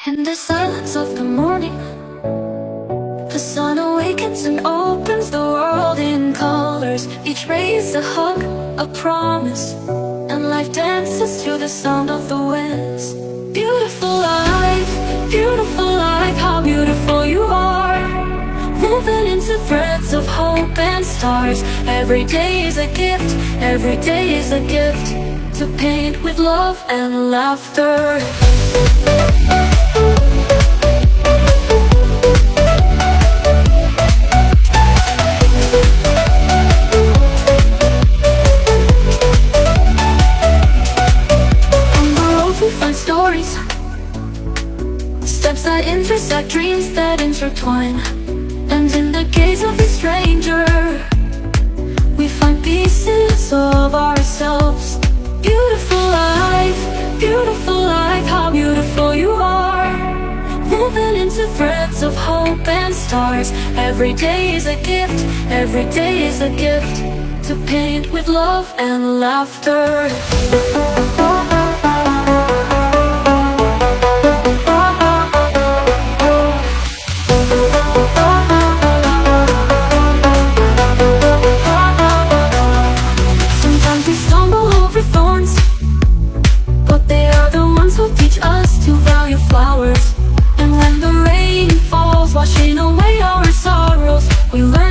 In the silence of the morning, the sun awakens and opens the world in colors. Each ray is a hug, a promise, and life dances to the sound of the winds. Beautiful life, how beautiful you are. Woven into threads of hope and stars. Every day is a gift, every day is a gift, to paint with love and laughter. Stories, steps that intersect, dreams that intertwine, and in the gaze of a stranger we find pieces of ourselves. Beautiful life, how beautiful you are. Woven into threads of hope and stars. Every day is a gift, every day is a gift, to paint with love and laughter. Teach us to value flowers, and when the rain falls, washing away our sorrows, we learn